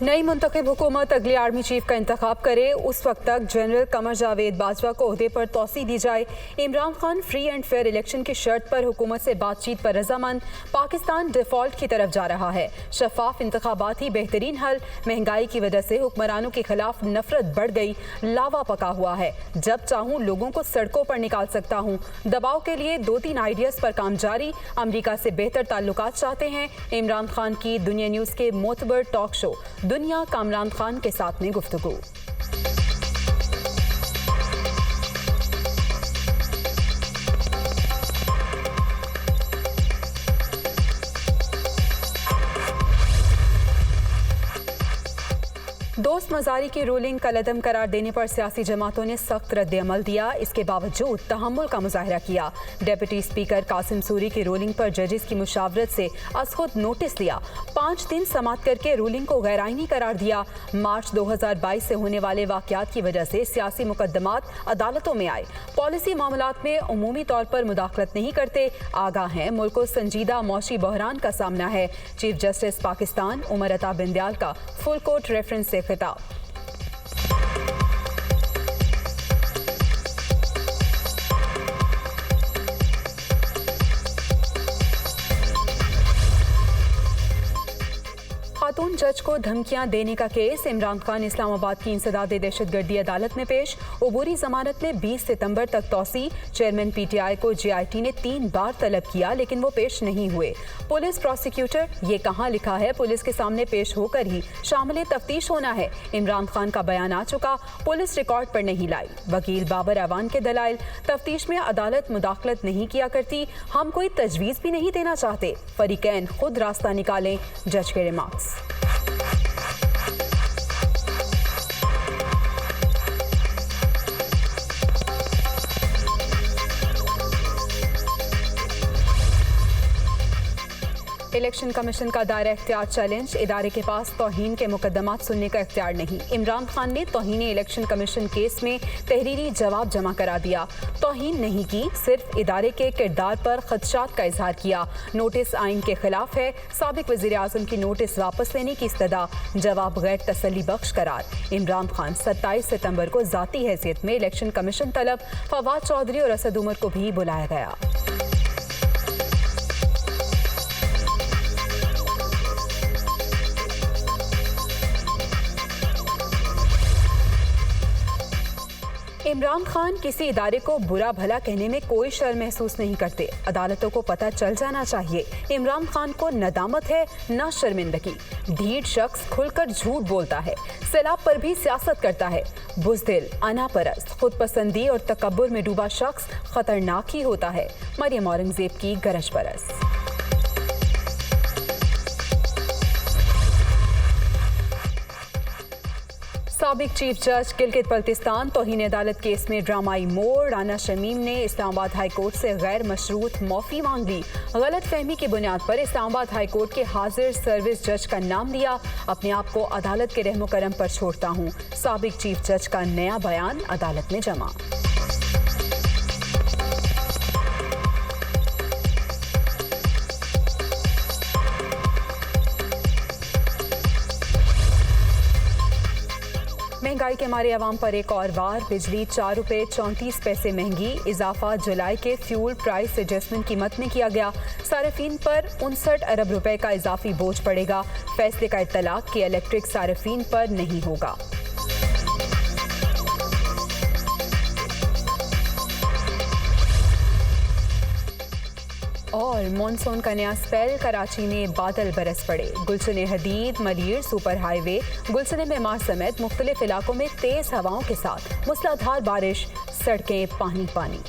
नई मुंतखब हुकूमत अगली आर्मी चीफ का इंतखाब करे, उस वक्त तक जनरल कमर जावेद बाजवा को ओहदे पर तोसी दी जाए। Imran Khan free and fair election की शर्त पर हुकूमत से बातचीत पर रजामंद। पाकिस्तान डिफॉल्ट की तरफ जा रहा है। शफाफ इंतखाबात ही बेहतरीन हल। महंगाई की वजह से हुक्मरानों के खिलाफ नफरत बढ़ गई, लावा पका हुआ है। जब चाहूँ लोगों को सड़कों पर निकाल सकता हूँ। दबाव के लिए 2-3 आइडियाज पर काम जारी। अमरीका से बेहतर ताल्लुकात चाहते हैं। इमरान खान की दुनिया न्यूज़ के मोतबर टॉक शो दुनिया का इमरान खान के साथ में गुफ्तगू। दोस्त मजारी की रूलिंग कलअदम करार देने पर सियासी जमातों ने सख्त रद्द-ए-अमल दिया। इसके बावजूद तहम्मुल का मुजाहरा किया। डिप्टी स्पीकर कासिम सूरी की रूलिंग पर जजेस की मुशावरत से अज खुद नोटिस लिया। 5 दिन समाअत करके रूलिंग को गैर आईनी करार दिया। मार्च 2022 से होने वाले वाकयात की वजह से सियासी मुकदमात अदालतों में आए। पॉलिसी मामलात में उमूमी तौर पर मुदाखलत नहीं करते। आगाह हैं मुल्क को संजीदा मौशी बहरान का सामना है। चीफ जस्टिस पाकिस्तान उमर अता बिंदयाल का फुल कोर्ट रेफरेंस से खिताब। खातून जज को धमकियां देने का केस। इमरान खान इस्लामाबाद की इंसदाद दहशतगर्दी अदालत में पेश। उबूरी जमानत में 20 सितंबर तक तौसी। चेयरमैन पीटीआई को जेआईटी ने 3 बार तलब किया लेकिन वो पेश नहीं हुए। पुलिस प्रोसिक्यूटर, ये कहाँ लिखा है पुलिस के सामने पेश होकर ही शामिल तफ्तीश होना है। इमरान खान का बयान आ चुका, पुलिस रिकॉर्ड पर नहीं लाई। वकील बाबर अवान के दलाइल, तफ्तीश में अदालत मुदाखलत नहीं किया करती, हम कोई तजवीज़ भी नहीं देना चाहते। फरीकैन खुद रास्ता निकालें, जज के रिमार्क्स। इलेक्शन कमीशन का दायरा इख्तियार चैलेंज। इदारे के पास तौहीन के मुकदमात सुनने का इख्तियार नहीं। इमरान खान ने तौहीन इलेक्शन कमीशन केस में तहरीरी जवाब जमा करा दिया। तौहीन नहीं की, सिर्फ इदारे के किरदार पर खदशात का इजहार किया। नोटिस आइन के खिलाफ है। साबिक वज़ीर आज़म की नोटिस वापस लेने की इस्तदा। जवाब गैर तसल्ली बख्श करार। इमरान खान 27 सितंबर को ज़ाती हैसियत में इलेक्शन कमीशन तलब। फवाद चौधरी और असद उमर को भी बुलाया गया। इमरान खान किसी इदारे को बुरा भला कहने में कोई शर्म महसूस नहीं करते। अदालतों को पता चल जाना चाहिए इमरान खान को नदामत है न शर्मिंदगी। ढीठ शख्स खुलकर झूठ बोलता है, सैलाब पर भी सियासत करता है। बुज़दिल, अनापरस्त, खुद पसंदी और तकब्बुर में डूबा शख्स खतरनाक ही होता है। मरियम औरंगजेब की गरज बरस। साबिक चीफ जज गिलगित बल्तिस्तान तौहीन अदालत केस में ड्रामाई मोड़। राना शमीम ने इस्लामाबाद हाई कोर्ट से गैर मशरूत माफ़ी मांग ली। गलत फहमी की बुनियाद पर इस्लामाबाद हाई कोर्ट के हाजिर सर्विस जज का नाम लिया। अपने आप को अदालत के रहमो करम पर छोड़ता हूँ। साबिक चीफ जज का नया बयान अदालत में जमा। महंगाई के मारे अवाम पर एक और वार। बिजली 4 रुपये 34 पैसे महंगी। इजाफा जुलाई के फ्यूल प्राइस एडजस्टमेंट कीमत में किया गया। सार्फिन पर 59 अरब रुपए का इजाफी बोझ पड़ेगा। फैसले का इत्तलाक कि इलेक्ट्रिक सार्फिन पर नहीं होगा। और मॉनसून का नया स्पेल। कराची में बादल बरस पड़े। गुलशन हदीद मलीर सुपर हाईवे गुलशन मेमार समेत मुख्तलिफ इलाकों में तेज हवाओं के साथ मूसलाधार बारिश। सड़कें पानी पानी।